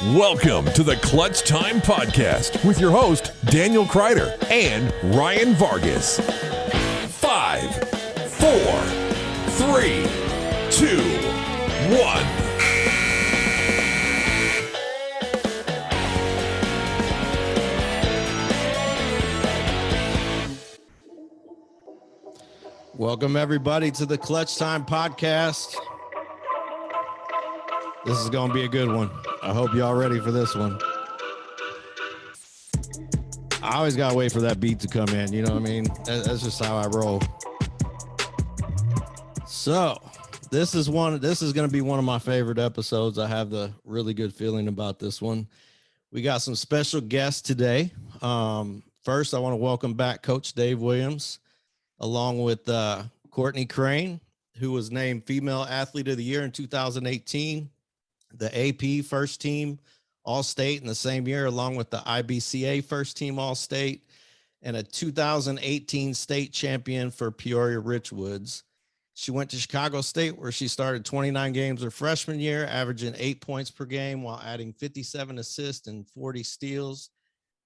Welcome to the Clutch Time Podcast with your host, Daniel Kreider and Ryan Vargas. 5, 4, 3, 2, 1. Welcome, everybody, to the Clutch Time Podcast. This is going to be a good one. I hope y'all ready for this one. I always got to wait for that beat to come in. You know what I mean? That's just how I roll. So this is going to be one of my favorite episodes. I have the really good feeling about this one. We got some special guests today. First, I want to welcome back Coach Dave Williams, along with Kourtney Crane, who was named Female Athlete of the Year in 2018, the AP First Team All-State in the same year, along with the IBCA First Team All-State, and a 2018 state champion for Peoria Richwoods. She went to Chicago State, where she started 29 games her freshman year, averaging 8 points per game while adding 57 assists and 40 steals.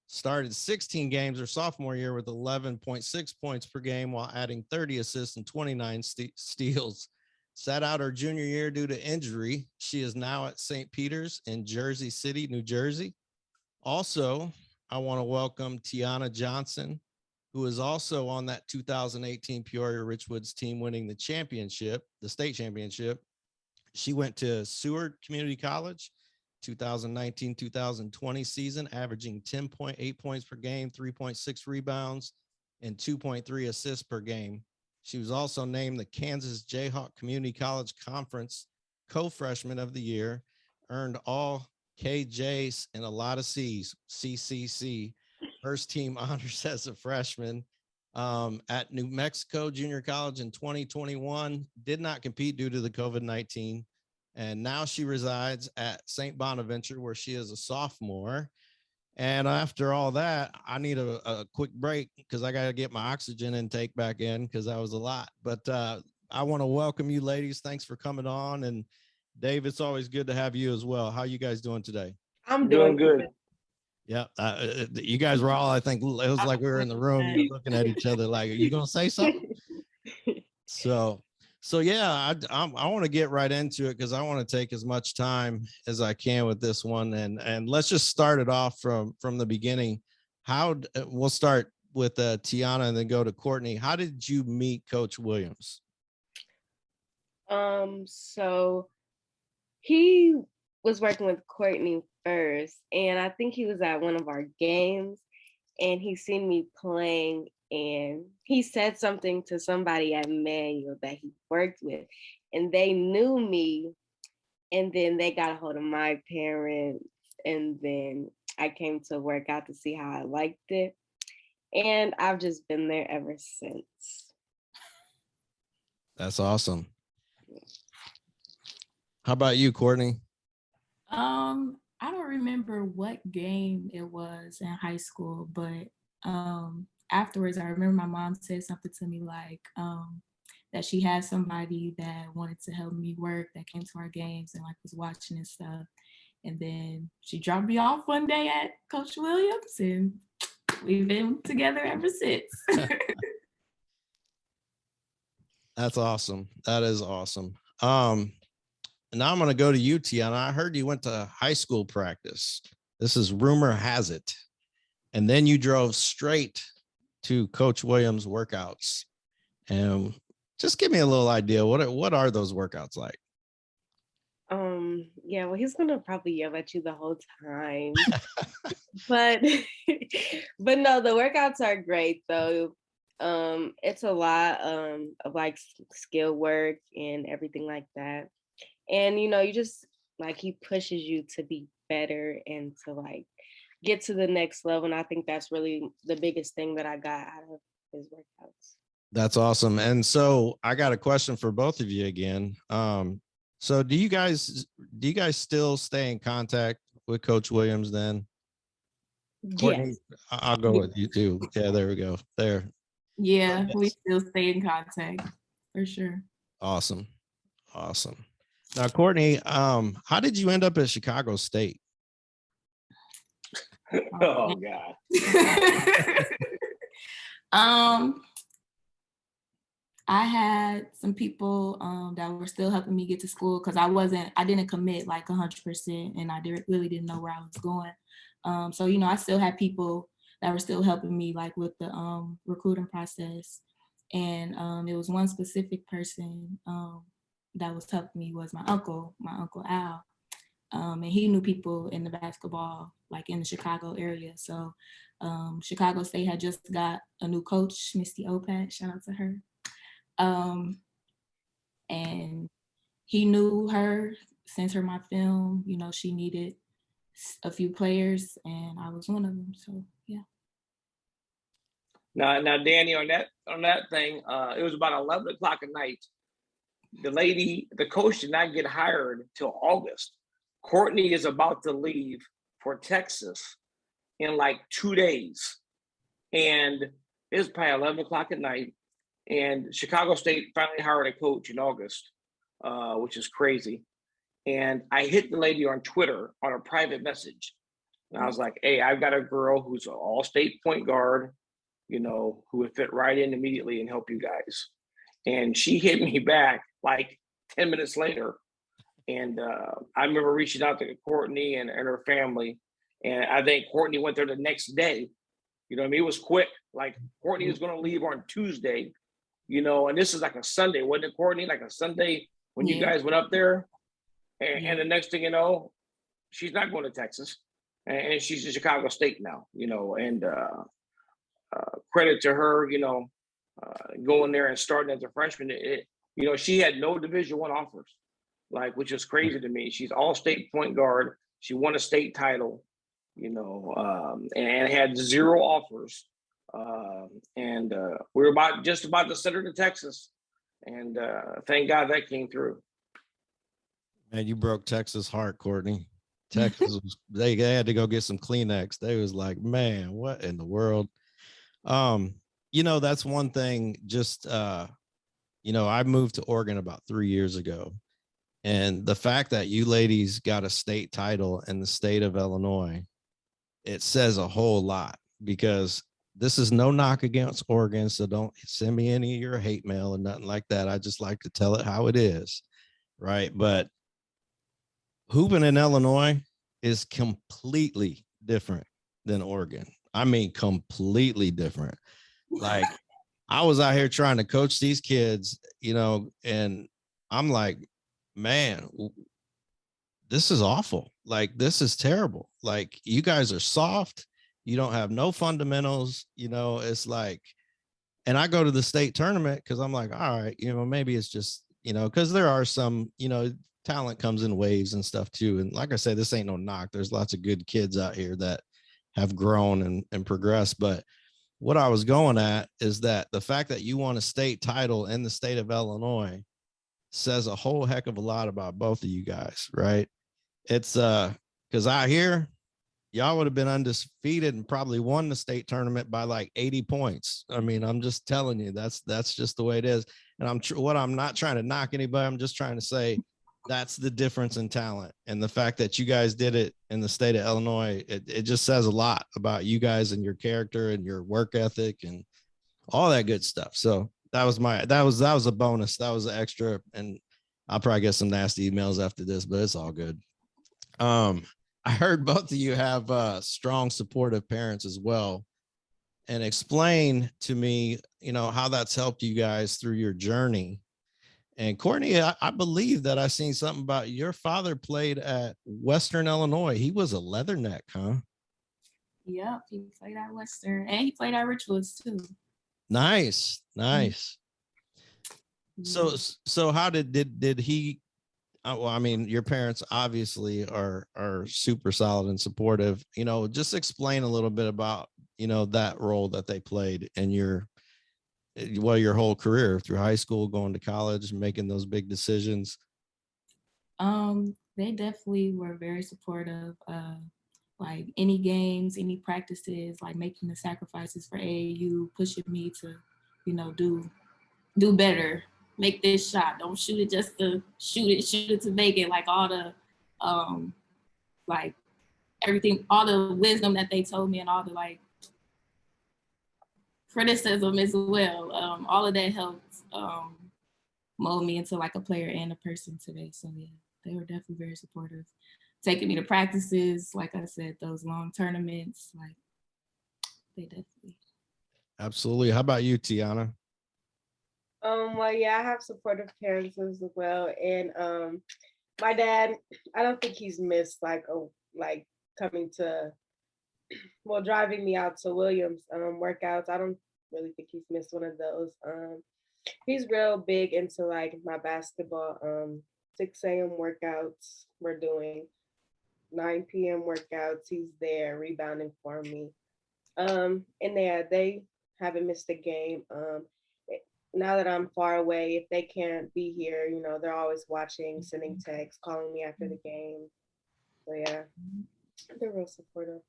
Started 16 games her sophomore year with 11.6 points per game while adding 30 assists and 29 steals. Sat out her junior year due to injury. She is now at St. Peter's in Jersey City, New Jersey. Also, I want to welcome Tiana Johnson, who is also on that 2018 Peoria Richwoods team winning the championship, the state championship. She went to Seward Community College 2019-2020 season, averaging 10.8 points per game, 3.6 rebounds, and 2.3 assists per game. She was also named the Kansas Jayhawk Community College Conference Co-Freshman of the Year, earned all KJs and a lot of C's, CCC, first team honors as a freshman at New Mexico Junior College in 2021, did not compete due to the COVID-19. And now she resides at St. Bonaventure, where she is a sophomore. And after all that, I need a quick break because I got to get my oxygen intake back in because that was a lot. But I want to welcome you, ladies. Thanks for coming on. And Dave, it's always good to have you as well. How are you guys doing today? I'm doing good. Yeah, you guys were all, I think, it was like we were in the room looking at each other like, are you going to say something? So yeah, I want to get right into it because I want to take as much time as I can with this one, and let's just start it off from the beginning. We'll start with Tiana and then go to Kourtney. How did you meet Coach Williams? So he was working with Kourtney first, and I think he was at one of our games, and he seen me playing. And he said something to somebody at Manual that he worked with, and they knew me. And then they got a hold of my parents, and then I came to work out to see how I liked it. And I've just been there ever since. That's awesome. How about you, Kourtney? I don't remember what game it was in high school, but afterwards, I remember my mom said something to me like that she had somebody that wanted to help me work that came to our games and like was watching and stuff. And then she dropped me off one day at Coach Williams, and we've been together ever since. That's awesome. That is awesome. Now I'm going to go to you, Tiana. I heard you went to high school practice. This is rumor has it. And then you drove straight to Coach Williams' workouts. And just give me a little idea. What are those workouts like? Yeah, well, he's gonna probably yell at you the whole time. but no, the workouts are great though. It's a lot of like skill work and everything like that. And you just like he pushes you to be better and to like get to the next level. And I think that's really the biggest thing that I got out of his workouts. That's awesome. And so I got a question for both of you again. So do you guys still stay in contact with Coach Williams then? Kourtney, Yes. I'll go with you too. Yeah, there we go. There. Yeah, we still stay in contact for sure. Awesome. Now, Kourtney, how did you end up at Chicago State? Oh God. I had some people that were still helping me get to school because I didn't commit like 100% and I really didn't know where I was going. So, I still had people that were still helping me like with the recruiting process. And it was one specific person that was helping me was my uncle Al. And he knew people in the basketball, like in the Chicago area. So Chicago State had just got a new coach, Misty Opat, shout out to her. And he knew her, sent her my film. She needed a few players, and I was one of them. So yeah. Now, Danny, on that thing, it was about 11 o'clock at night. The coach did not get hired till August. Kourtney is about to leave for Texas in like 2 days, and it was probably 11 o'clock at night. And Chicago State finally hired a coach in August, which is crazy. And I hit the lady on Twitter on a private message. And I was like, hey, I've got a girl who's an all-state point guard, who would fit right in immediately and help you guys. And she hit me back like 10 minutes later. And I remember reaching out to Kourtney and her family. And I think Kourtney went there the next day. You know what I mean? It was quick. Like Kourtney was going to leave on Tuesday, and this is like a Sunday, wasn't it, Kourtney? Like a Sunday when you guys went up there. And the next thing you know, she's not going to Texas. And she's in Chicago State now, and credit to her, going there and starting as a freshman. She had no Division I offers, which is crazy to me. She's all-state point guard. She won a state title, and had 0 offers. And we were just about to send her to Texas. And thank God that came through. Man, you broke Texas' heart, Kourtney. Texas, they had to go get some Kleenex. They was like, man, what in the world? That's one thing. Just, I moved to Oregon about 3 years ago. And the fact that you ladies got a state title in the state of Illinois, it says a whole lot, because this is no knock against Oregon. So don't send me any of your hate mail or nothing like that. I just like to tell it how it is. Right. But hooping in Illinois is completely different than Oregon. I mean, completely different. Like, I was out here trying to coach these kids, and I'm like, man, this is awful. Like, this is terrible. Like, you guys are soft. You don't have no fundamentals. It's like, and I go to the state tournament because I'm like, all right, maybe it's just, because there are some, talent comes in waves and stuff too. And like I said, this ain't no knock. There's lots of good kids out here that have grown and progressed. But what I was going at is that the fact that you won a state title in the state of Illinois says a whole heck of a lot about both of you guys, right? It's because out here, y'all would have been undefeated and probably won the state tournament by like 80 points. I mean, I'm just telling you, that's just the way it is. And I'm not trying to knock anybody. I'm just trying to say that's the difference in talent. And the fact that you guys did it in the state of Illinois, it just says a lot about you guys and your character and your work ethic and all that good stuff. So that was a bonus. That was an extra. And I'll probably get some nasty emails after this, but it's all good. I heard both of you have strong, supportive parents as well. And explain to me, how that's helped you guys through your journey. And Kourtney, I believe that I seen something about your father played at Western Illinois. He was a Leatherneck, huh? Yep, he played at Western, and he played at Richwoods too. Nice. Mm-hmm. So how did he? Well, I mean, your parents obviously are super solid and supportive. Just explain a little bit about that role that they played in your whole career through high school, going to college, making those big decisions. They definitely were very supportive. Like any games, any practices, like making the sacrifices for AAU, pushing me to, do better, make this shot. Don't shoot it just to shoot it to make it. Like all the, like everything, all the wisdom that they told me and all the like criticism as well. All of that helped mold me into like a player and a person today. So yeah, they were definitely very supportive. Taking me to practices, like I said, those long tournaments, like they definitely. Absolutely. How about you, Tiana? Well, yeah, I have supportive parents as well. And my dad, I don't think he's missed like coming to driving me out to Williams workouts. I don't really think he's missed one of those. He's real big into like my basketball 6 a.m. workouts we're doing, 9 p.m. workouts. He's there rebounding for me. And they haven't missed a game. Now that I'm far away, if they can't be here, they're always watching, sending texts, calling me after the game. So yeah, they're real supportive.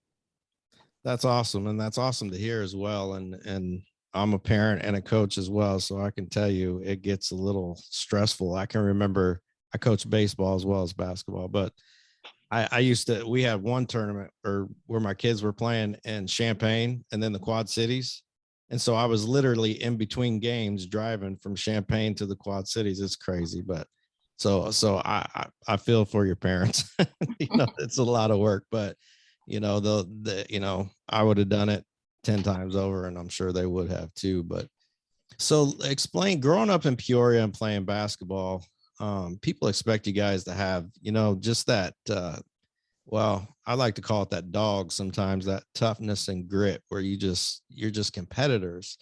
That's awesome. And that's awesome to hear as well. And I'm a parent and a coach as well. So I can tell you it gets a little stressful. I can remember I coached baseball as well as basketball, but we had one tournament where my kids were playing in Champaign and then the Quad Cities. And so I was literally in between games driving from Champaign to the Quad Cities. It's crazy, but so I feel for your parents. It's a lot of work, but I would have done it 10 times over, and I'm sure they would have too. But so explain, growing up in Peoria and playing basketball, people expect you guys to have, just that, I like to call it that dog sometimes, that toughness and grit where you're just competitors.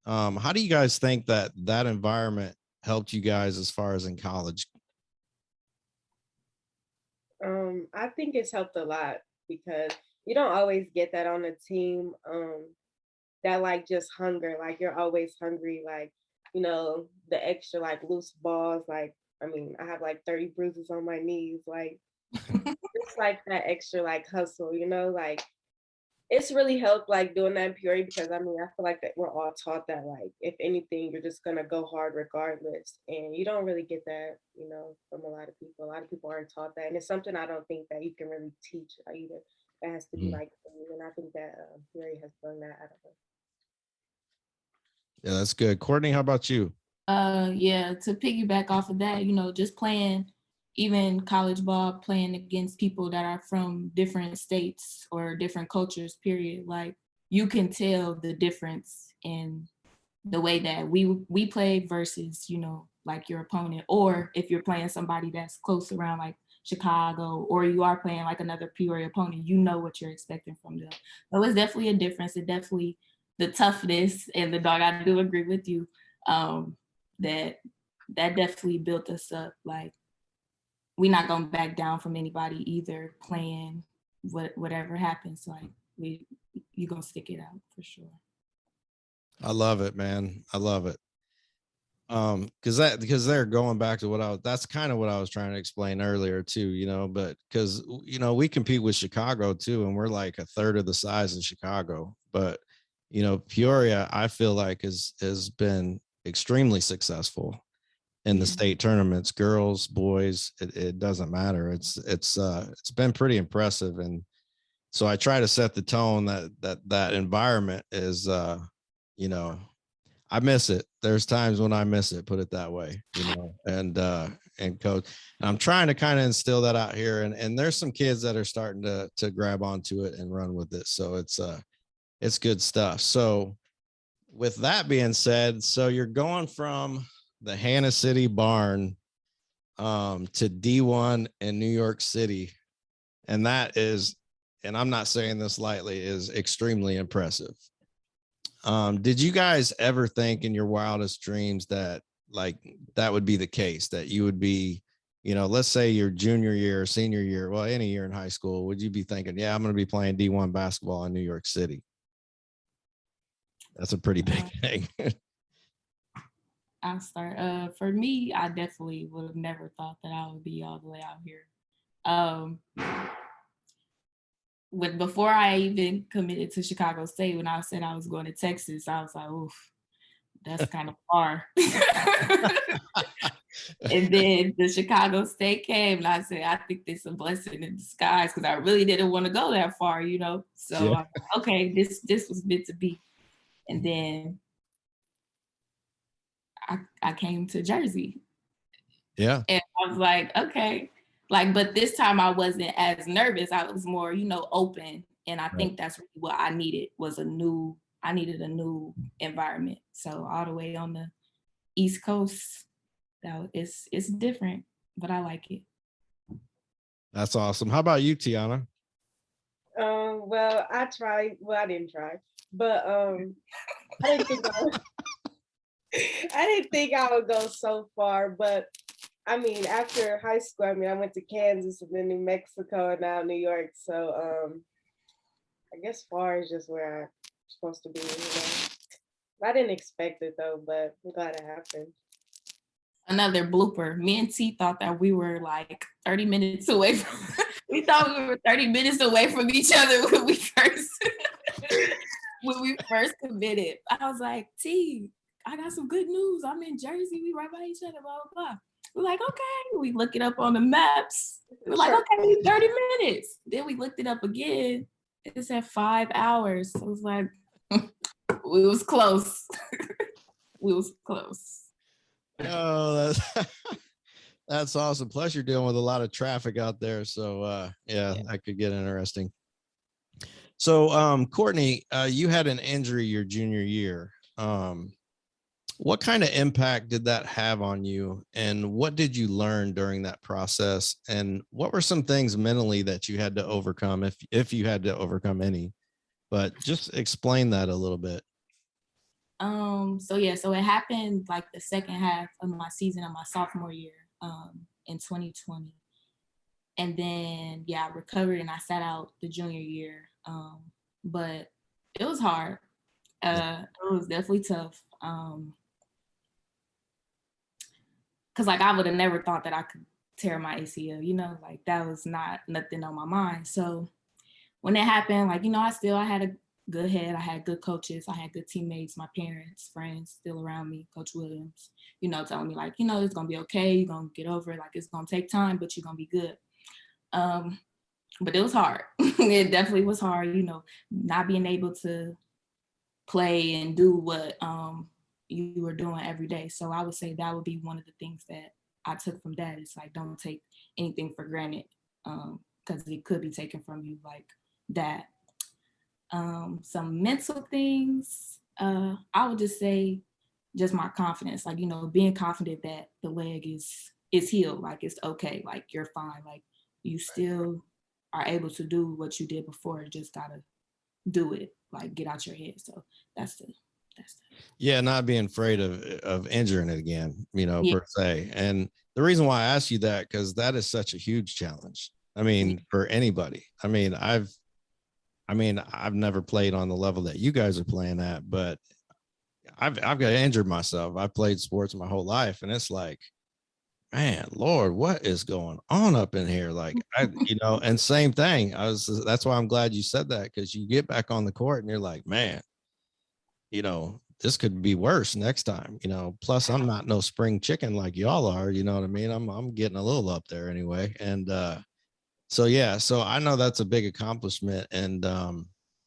How do you guys think that environment helped you guys as far as in college? I think it's helped a lot because you don't always get that on a team. That like just hunger, like you're always hungry, like, the extra like loose balls, like, I mean, I have like 30 bruises on my knees, like it's like that extra like hustle, like it's really helped like doing that in Peoria because I mean I feel like that we're all taught that like if anything you're just gonna go hard regardless, and you don't really get that from a lot of people. A lot of people aren't taught that, and it's something I don't think that you can really teach either. It has to be like, and I think that Peoria has done that out of us. Yeah, that's good. Kourtney, how about you? Yeah, to piggyback off of that, just playing even college ball, playing against people that are from different states or different cultures, period. Like you can tell the difference in the way that we play versus, like your opponent, or if you're playing somebody that's close around like Chicago, or you are playing like another Peoria opponent, what you're expecting from them. So it's definitely a difference. It definitely, the toughness and the dog, I do agree with you. That definitely built us up. Like we're not gonna back down from anybody either, playing whatever happens. Like you're gonna stick it out for sure. I love it, man. I love it. Because they're going back to that's kind of what I was trying to explain earlier too, but because we compete with Chicago too, and we're like a third of the size in Chicago, but Peoria I feel like has been extremely successful in the state tournaments, girls, boys, it doesn't matter. It's been pretty impressive, and so I try to set the tone that environment is I miss it. There's times when I miss it, put it that way, and coach. And I'm trying to kind of instill that out here. And there's some kids that are starting to grab onto it and run with it. So it's good stuff. So with that being said, so you're going from the Hannah City barn to D1 in New York City. And that is, and I'm not saying this lightly, is extremely impressive. Did you guys ever think in your wildest dreams that like that would be the case, that you would be, let's say your junior year, senior year, well, any year in high school, would you be thinking, yeah, I'm going to be playing D1 basketball in New York City? That's a pretty big thing. I'll start. For me, I definitely would have never thought that I would be all the way out here. Before I even committed to Chicago State, when I said I was going to Texas, I was like, oof, that's kind of far. And then the Chicago State came, and I said, I think this is a blessing in disguise because I really didn't want to go that far, you know. So Yeah. I'm like, okay, this was meant to be. And then I came to Jersey. Yeah. And I was like, okay. Like, but this time I wasn't as nervous. I was more, you know, open. And I think that's really what I needed I needed a new environment. So all the way on the East Coast, it's different, but I like it. That's awesome. How about you, Tiana? Well, I tried. Well, I didn't try, but I didn't think I didn't think I would go so far. But I mean, after high school, I mean, I went to Kansas and then New Mexico and now New York. So I guess far is just where I'm supposed to be. You know, I didn't expect it though, but I'm glad it happened. Another blooper. Me and T thought that we were like 30 minutes away from. We thought we were 30 minutes away from each other when we first committed. I was like, T, I got some good news. I'm in Jersey. We right by each other. Blah blah blah. We're like, okay. We look it up on the maps. We're like, okay, 30 minutes. Then we looked it up again. It said 5 hours. So it was like, we was close. We was close. Oh, that's awesome. Plus, you're dealing with a lot of traffic out there, so yeah, that could get interesting. So, Kourtney, you had an injury your junior year. What kind of impact did that have on you, and what did you learn during that process? And what were some things mentally that you had to overcome, if you had to overcome any? But just explain that a little bit. So it happened like the second half of my season of my sophomore year, in 2020. And then I recovered and I sat out the junior year. But it was hard. It was definitely tough. Cause like I would have never thought that I could tear my ACL, you know, like that was nothing on my mind. So when it happened, like, you know, I had a good head. I had good coaches. I had good teammates, my parents, friends still around me, Coach Williams, you know, telling me like, you know, it's going to be okay. You're going to get over it. Like, it's going to take time, but you're going to be good. But it was hard. It definitely was hard, you know, not being able to play and do what you were doing every day. So I would say that would be one of the things that I took from that. It's like, don't take anything for granted, because it could be taken from you like that. Some mental things, I would just say just my confidence, like, you know, being confident that the leg is healed, like it's okay, like you're fine, like you still are able to do what you did before, you just gotta do it, like get out your head. So that's the yeah, not being afraid of injuring it again, you know, per se. And the reason why I asked you that, because that is such a huge challenge. I mean, for anybody. I mean, I've never played on the level that you guys are playing at, but I've got injured myself. I've played sports my whole life, and it's like, man, Lord, what is going on up in here? Like, you know, and same thing. That's why I'm glad you said that, because you get back on the court and you're like, man, you know, this could be worse next time, you know. Plus, I'm not no spring chicken like y'all are, you know what I mean? I'm getting a little up there anyway. And so I know that's a big accomplishment, and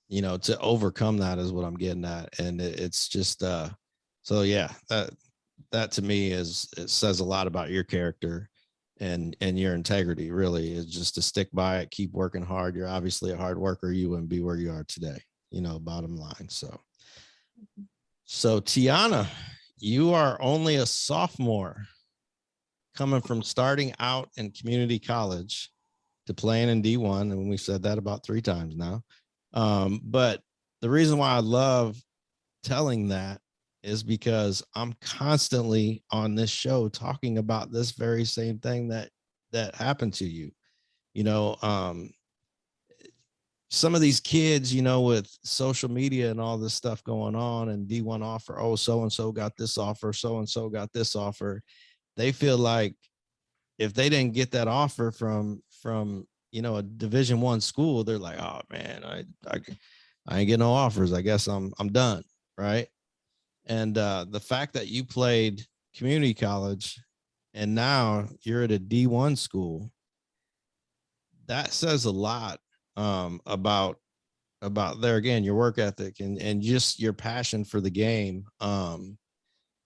you know, to overcome that is what I'm getting at. And it's just so yeah, that to me it says a lot about your character and your integrity. Really, is just to stick by it, keep working hard. You're obviously a hard worker. You wouldn't be where you are today, you know, bottom line. So Tiana, you are only a sophomore, coming from starting out in community college to playing in D1. And we've said that about 3 times now. But the reason why I love telling that is because I'm constantly on this show talking about this very same thing that happened to you. You know, some of these kids, you know, with social media and all this stuff going on and D1 offer, oh, so-and-so got this offer, so-and-so got this offer. They feel like if they didn't get that offer from, you know, a Division I school, they're like, oh man, I ain't getting no offers. I guess I'm done. Right. And the fact that you played community college and now you're at a D1 school. That says a lot about there again, your work ethic and just your passion for the game.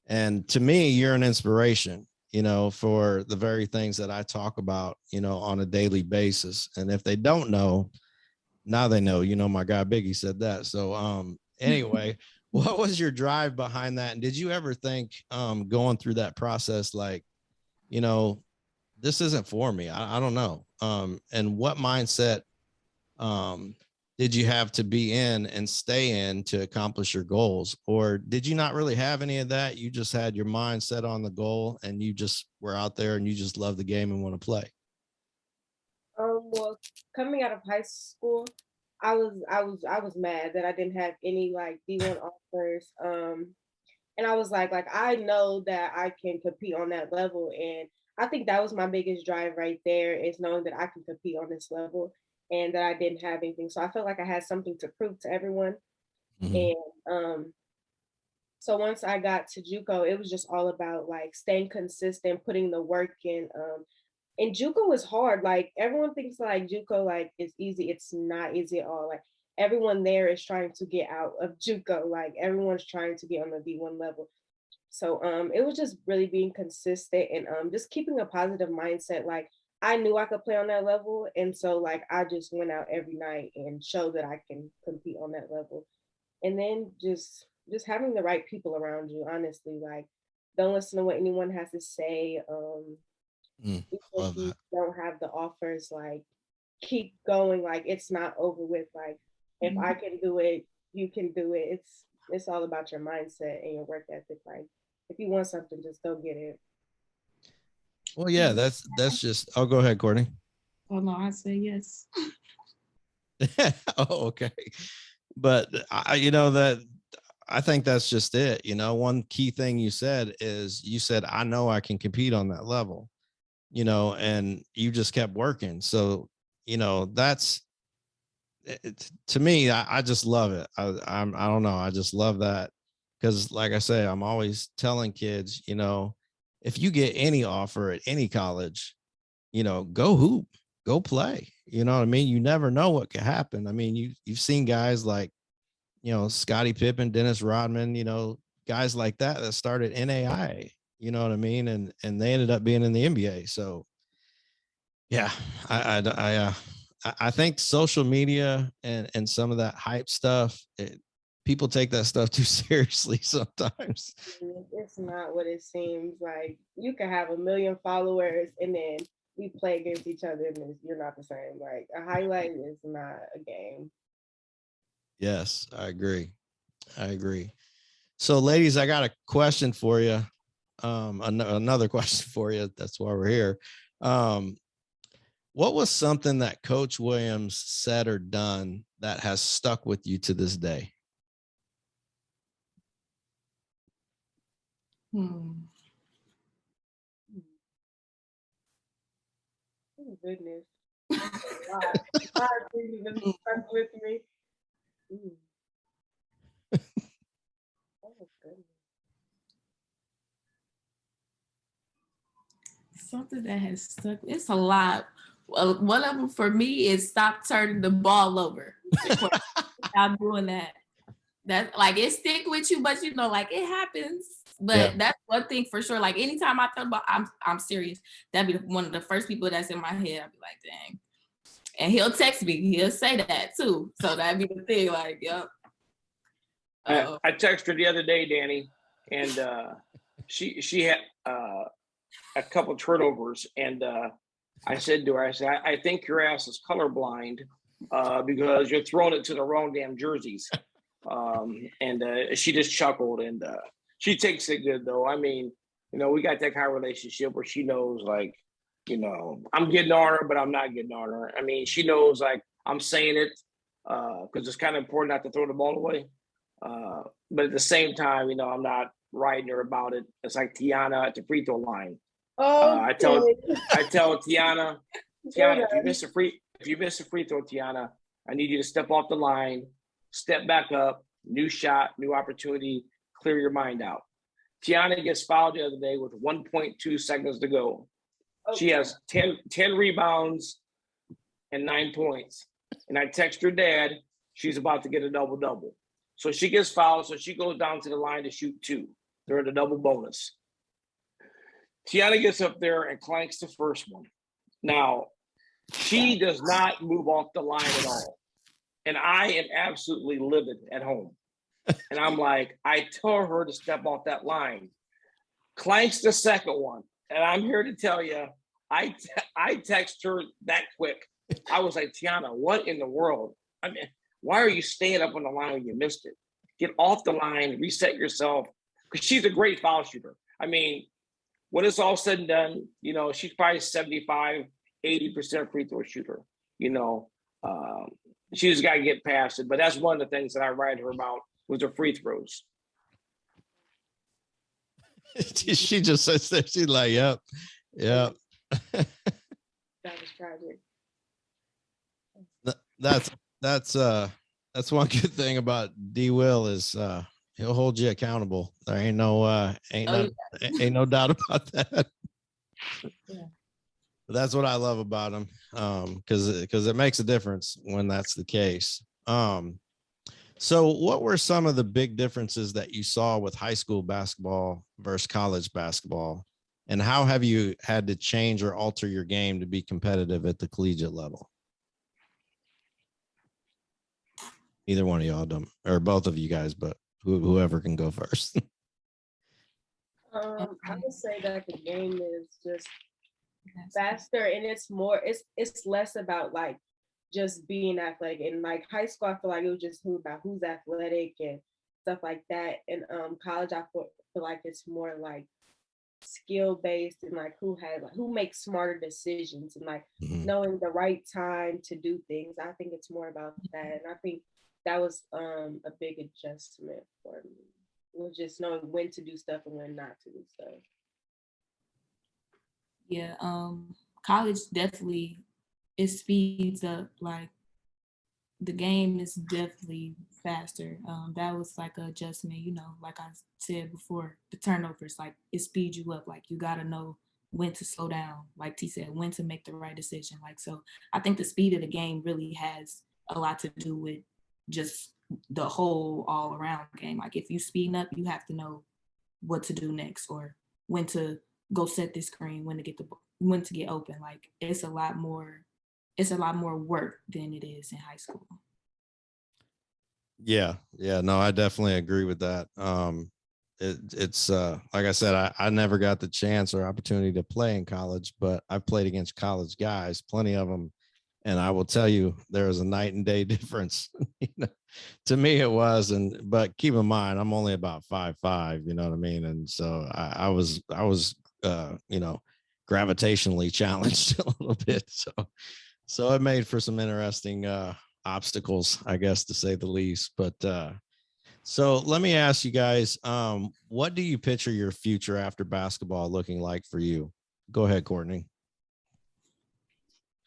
And to me, you're an inspiration, for the very things that I talk about, on a daily basis. And if they don't know, now they know. My guy Biggie said that. So anyway, what was your drive behind that? And did you ever think going through that process, like, this isn't for me? I don't know. And what mindset did you have to be in and stay in to accomplish your goals? Or did you not really have any of that? You just had your mind set on the goal and you just were out there and you just love the game and want to play? Well, coming out of high school, I was mad that I didn't have any like D1 offers. And I was like I know that I can compete on that level, and I think that was my biggest drive right there, is knowing that I can compete on this level and that I didn't have anything. So I felt like I had something to prove to everyone. Mhm. And so once I got to JUCO, it was just all about like staying consistent, putting the work in. And JUCO is hard. Like everyone thinks like JUCO like is easy. It's not easy at all. Like everyone there is trying to get out of JUCO. Like everyone's trying to get on the D1 level. So it was just really being consistent and just keeping a positive mindset. Like I knew I could play on that level. And so like I just went out every night and showed that I can compete on that level. And then just having the right people around you, honestly. Like don't listen to what anyone has to say. Even if Love you that. don't have the offers, like keep going. Like it's not over with. Like if I can do it, you can do it. It's all about your mindset and your work ethic. Like if you want something, just go get it. Well, yeah, that's just, oh, go ahead, Courtney. Oh no, I say yes. Oh, okay. But I think that's just it. One key thing you said is I know I can compete on that level, and you just kept working. So, that's to me, I just love it. I don't know. I just love that. Cause like I say, I'm always telling kids, if you get any offer at any college, go hoop, go play. You know what I mean? You never know what could happen. I mean, you've seen guys like, Scottie Pippen, Dennis Rodman, guys like that started NAIA, you know what I mean? And they ended up being in the NBA. So yeah, I think social media and some of that hype stuff, people take that stuff too seriously sometimes. It's not what it seems. Like you can have a million followers and then we play against each other and you're not the same. Like a highlight is not a game. Yes, I agree. So ladies, I got a question for you. Another question for you. That's why we're here. What was something that Coach Williams said or done that has stuck with you to this day? Oh, goodness. A lot of things have been stuck with me. Oh, goodness. Something that has stuck. It's a lot. Well, one of them for me is stop turning the ball over. Stop doing that. That like it stick with you, but like it happens. But that's one thing for sure. Like anytime I thought about, I'm serious. That'd be one of the first people that's in my head. I'd be like, dang. And he'll text me. He'll say that too. So that'd be the thing. Like, yep. I texted her the other day, Danny, and she had a couple turnovers, and I said to her, I think your ass is colorblind because you're throwing it to the wrong damn jerseys. And she just chuckled, and she takes it good though. I mean, we got that kind of relationship where she knows, like, I'm getting on her, but I'm not getting on her. I mean, she knows like I'm saying it because it's kind of important not to throw the ball away. But at the same time, I'm not riding her about it. It's like Tiana at the free throw line. I tell Tiana, if you miss a free throw, Tiana, I need you to step off the line, step back up, new shot, new opportunity, clear your mind out. Tiana gets fouled the other day with 1.2 seconds to go. Okay. She has 10 rebounds and 9 points. And I text her dad, she's about to get a double-double. So she gets fouled, so she goes down to the line to shoot 2. They're at a double bonus. Tiana gets up there and clanks the first one. Now, she does not move off the line at all. And I am absolutely livid at home. And I'm like, I tell her to step off that line. Clanks the second one. And I'm here to tell you, I text her that quick. I was like, Tiana, what in the world? I mean, why are you staying up on the line when you missed it? Get off the line, reset yourself. Because she's a great foul shooter. I mean, when it's all said and done, you know, she's probably 75, 80% free throw shooter. You know, she just got to get past it. But that's one of the things that I write her about was her free throws. She just sits there. She's like, yep. That was tragic. That's one good thing about D. Will is he'll hold you accountable. There ain't no ain't no doubt about that. Yeah. But that's what I love about him, because it makes a difference when that's the case. So what were some of the big differences that you saw with high school basketball versus college basketball, and how have you had to change or alter your game to be competitive at the collegiate level? Either one of y'all don't, or both of you guys, but whoever can go first. I would say that the game is just faster, and it's less about like just being athletic. And like high school, I feel like it was just about who's athletic and stuff like that. And college, I feel like it's more like skill based and like who makes smarter decisions and like knowing the right time to do things. I think it's more about that, and I think that was a big adjustment for me. It was just knowing when to do stuff and when not to do stuff. Yeah, college definitely, it speeds up. Like the game is definitely faster. That was like an adjustment, you know, like I said before, the turnovers, like it speeds you up. Like you got to know when to slow down, like T said, when to make the right decision. Like, so I think the speed of the game really has a lot to do with just the whole all around game. Like if you speeding up, you have to know what to do next, or when to go set this screen, when to get open. Like it's a lot more work than it is in high school. Yeah, no, I definitely agree with that. It's like I said, I never got the chance or opportunity to play in college, but I've played against college guys, plenty of them, and I will tell you there is a night and day difference. You know, to me it was, but keep in mind I'm only about 5'5", you know what I mean, and so I was you know, gravitationally challenged a little bit, so it made for some interesting obstacles, I guess, to say the least. But so let me ask you guys, what do you picture your future after basketball looking like for you? Go ahead, Kourtney.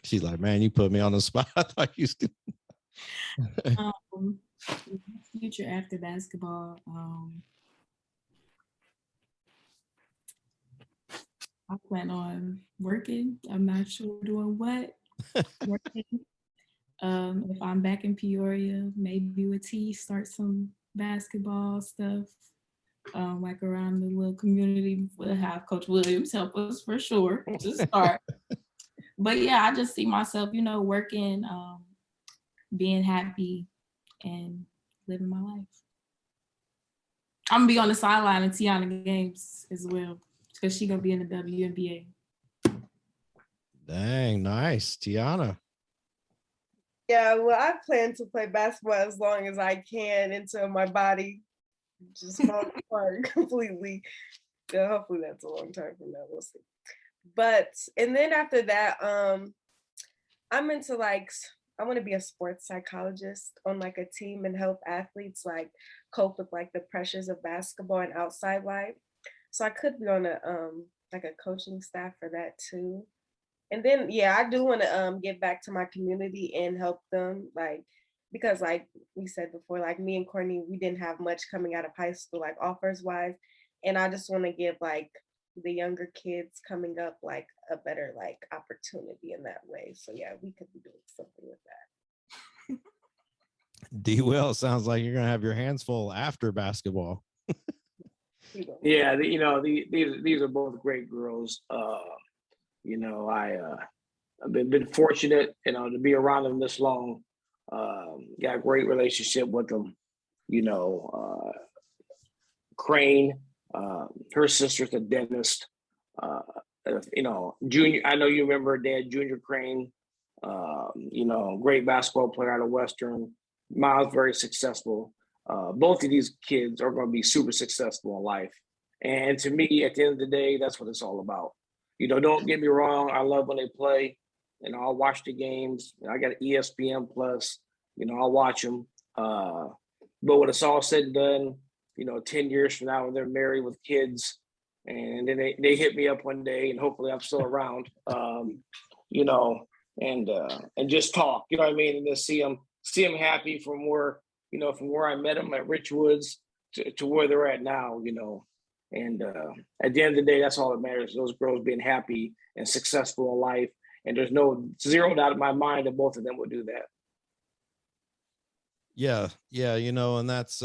She's like, man, you put me on the spot. I thought you Future after basketball, I plan on working. I'm not sure doing what. Working. If I'm back in Peoria, maybe with T, start some basketball stuff, like around the little community. We'll have Coach Williams help us for sure to start. But yeah, I just see myself, you know, working, being happy, and living my life. I'm gonna be on the sideline of Tiana games as well, because she's gonna be in the WNBA. Dang, nice. Tiana. Yeah, well, I plan to play basketball as long as I can until my body just falls apart completely. Yeah, hopefully that's a long time from now. We'll see. But and then after that, I'm into like I want to be a sports psychologist on like a team and help athletes like cope with like the pressures of basketball and outside life. So I could be on a like a coaching staff for that too. And then yeah, I do want to give back to my community and help them, like, because like we said before, like me and Kourtney, we didn't have much coming out of high school, like offers wise. And I just want to give like the younger kids coming up like a better like opportunity in that way. So yeah, we could be doing something with that. D. Will, sounds like you're gonna have your hands full after basketball. Yeah, these are both great girls. I've been fortunate, to be around them this long. Got a great relationship with them. Crane, her sister's a dentist. Junior. I know you remember her dad, Junior Crane. Great basketball player out of Western. Miles, very successful. Both of these kids are going to be super successful in life. And to me, at the end of the day, that's what it's all about. Don't get me wrong. I love when they play. I'll watch the games. I got ESPN Plus. I'll watch them. But when it's all said and done, 10 years from now when they're married with kids, and then they hit me up one day, and hopefully I'm still around, and just talk, you know what I mean? And just see them happy from where I met them at Richwoods to where they're at now, And at the end of the day, that's all that matters. Those girls being happy and successful in life. And there's zero doubt in my mind that both of them would do that. Yeah. And that's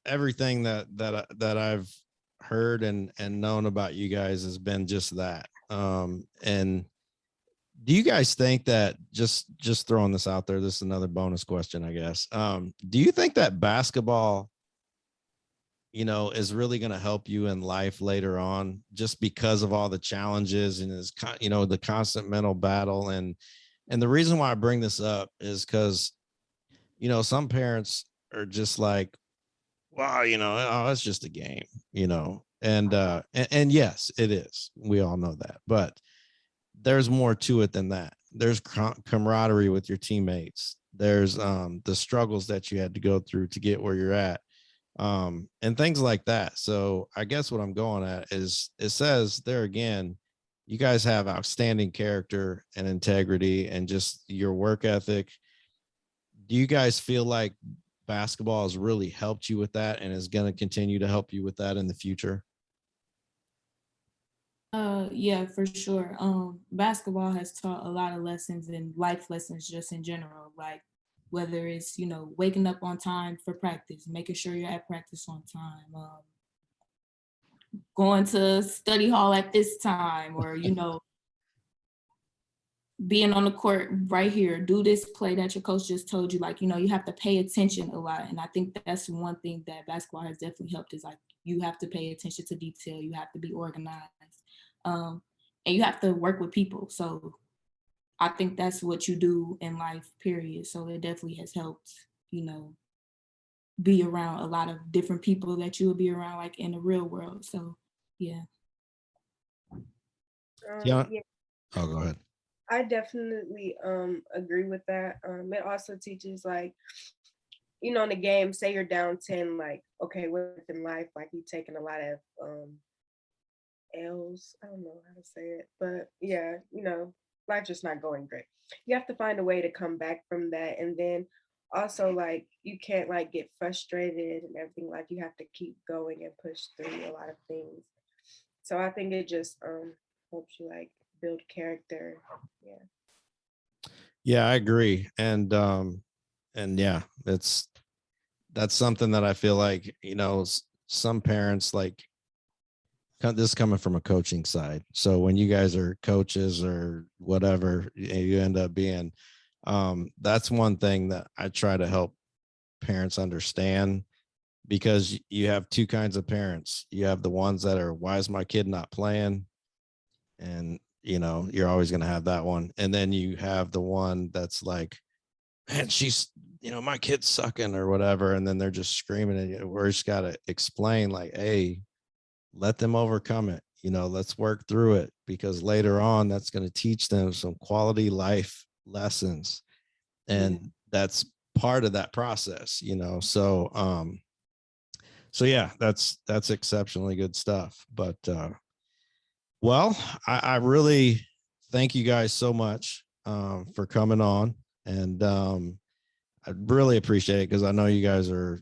everything that I've heard and known about you guys has been just that. And do you guys think that, just throwing this out there, this is another bonus question, I guess. Do you think that basketball, is really going to help you in life later on, just because of all the challenges and the constant mental battle? And the reason why I bring this up is because, some parents are just like, well, it's just a game, and yes, it is. We all know that, but there's more to it than that. There's camaraderie with your teammates. There's the struggles that you had to go through to get where you're at, and things like that. So I guess what I'm going at is, it says there again, you guys have outstanding character and integrity and just your work ethic. Do you guys feel like basketball has really helped you with that and is going to continue to help you with that in the future? Yeah, for sure. Basketball has taught a lot of lessons and life lessons just in general, like whether it's, waking up on time for practice, making sure you're at practice on time, going to study hall at this time, or, being on the court right here, do this play that your coach just told you, like, you have to pay attention a lot. And I think that's one thing that basketball has definitely helped, is like, you have to pay attention to detail. You have to be organized. And you have to work with people. So I think that's what you do in life, period. So it definitely has helped, be around a lot of different people that you would be around like in the real world. So yeah. Yeah. Oh, go ahead. I definitely agree with that. It also teaches, like, in the game, say you're down 10, like, okay, within life, like, you're taking a lot of L's. I don't know how to say it, but yeah, life's just not going great. You have to find a way to come back from that. And then also, like, you can't like get frustrated and everything. Like, you have to keep going and push through a lot of things. So I think it just helps you like build character. Yeah, I agree. And yeah, that's something that I feel like, some parents, like, this coming from a coaching side. So when you guys are coaches or whatever you end up being, that's one thing that I try to help parents understand, because you have two kinds of parents. You have the ones that are, why is my kid not playing? And, you're always going to have that one. And then you have the one that's like, man, she's, my kid's sucking or whatever. And then they're just screaming at you. We're just got to explain, like, hey, let them overcome it. Let's work through it, because later on, that's going to teach them some quality life lessons. And that's part of that process, so, so yeah, that's exceptionally good stuff. But, well, I really thank you guys so much, for coming on. And, I really appreciate it, because I know you guys are,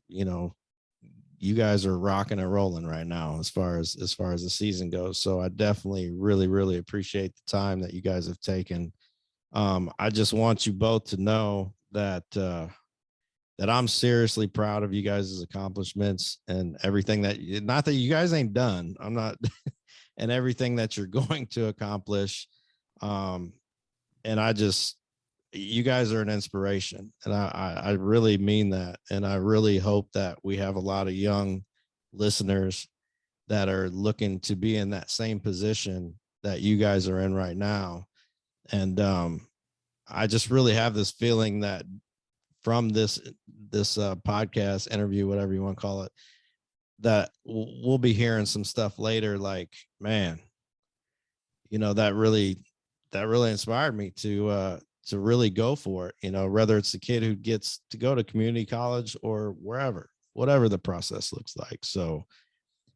you guys are rocking and rolling right now as far as the season goes. So I definitely really appreciate the time that you guys have taken. I just want you both to know that that I'm seriously proud of you guys' accomplishments and everything that, not that you guys ain't done, I'm not, and everything that you're going to accomplish. And you guys are an inspiration, and I really mean that. And I really hope that we have a lot of young listeners that are looking to be in that same position that you guys are in right now. And I just really have this feeling that from this podcast interview, whatever you want to call it, that we'll be hearing some stuff later. Like, man, that really inspired me to really go for it. Whether it's the kid who gets to go to community college or whatever the process looks like. So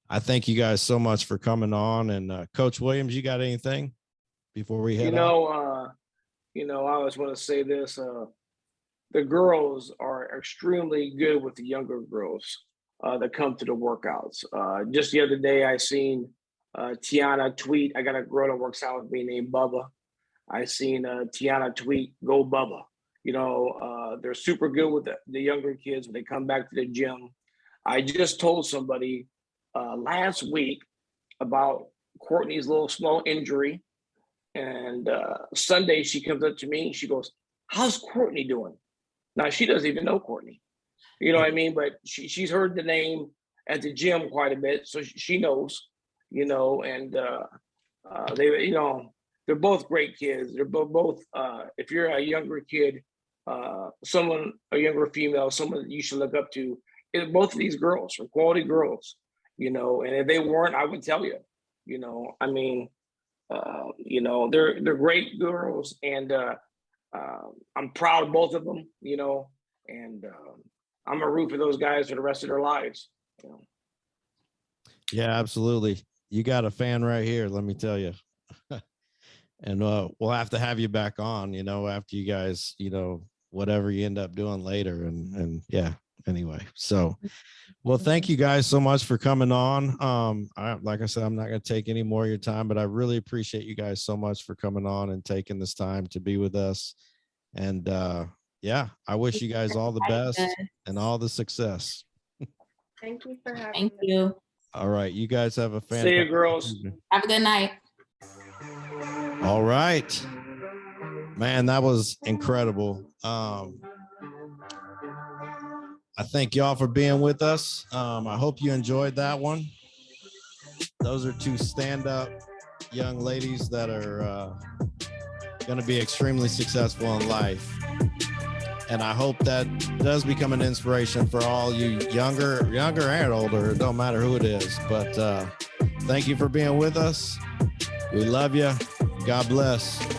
I thank you guys so much for coming on. And Coach Williams, you got anything before we head out? I always want to say this. The girls are extremely good with the younger girls that come to the workouts. Just the other day, I seen Tiana tweet. I got a girl that works out with me named Bubba. I seen Tiana tweet, "Go Bubba." They're super good with the younger kids when they come back to the gym. I just told somebody last week about Kourtney's little small injury. And Sunday, she comes up to me and she goes, "How's Kourtney doing?" Now, she doesn't even know Kourtney. You know what I mean? But she's heard the name at the gym quite a bit, so she knows, and they're both great kids. They're both if you're a younger kid, a younger female, someone that you should look up to, both of these girls are quality girls, and if they weren't, I would tell you, they're great girls, and I'm proud of both of them, and I'm a root for those guys for the rest of their lives. Yeah, absolutely. You got a fan right here, let me tell you. And we'll have to have you back on, after you guys, whatever you end up doing later. And yeah, anyway. So, well, thank you guys so much for coming on. Like I said, I'm not going to take any more of your time, but I really appreciate you guys so much for coming on and taking this time to be with us. And yeah, I wish you guys all the best and all the success. Thank you for having Thank you. All right. You guys have a fantastic See you, girls. evening. Have a good night. All right, man, that was incredible. I thank y'all for being with us. I hope you enjoyed that one. Those are two stand-up young ladies that are going to be extremely successful in life. And I hope that does become an inspiration for all you younger and older. It don't matter who it is. But thank you for being with us. We love you. God bless.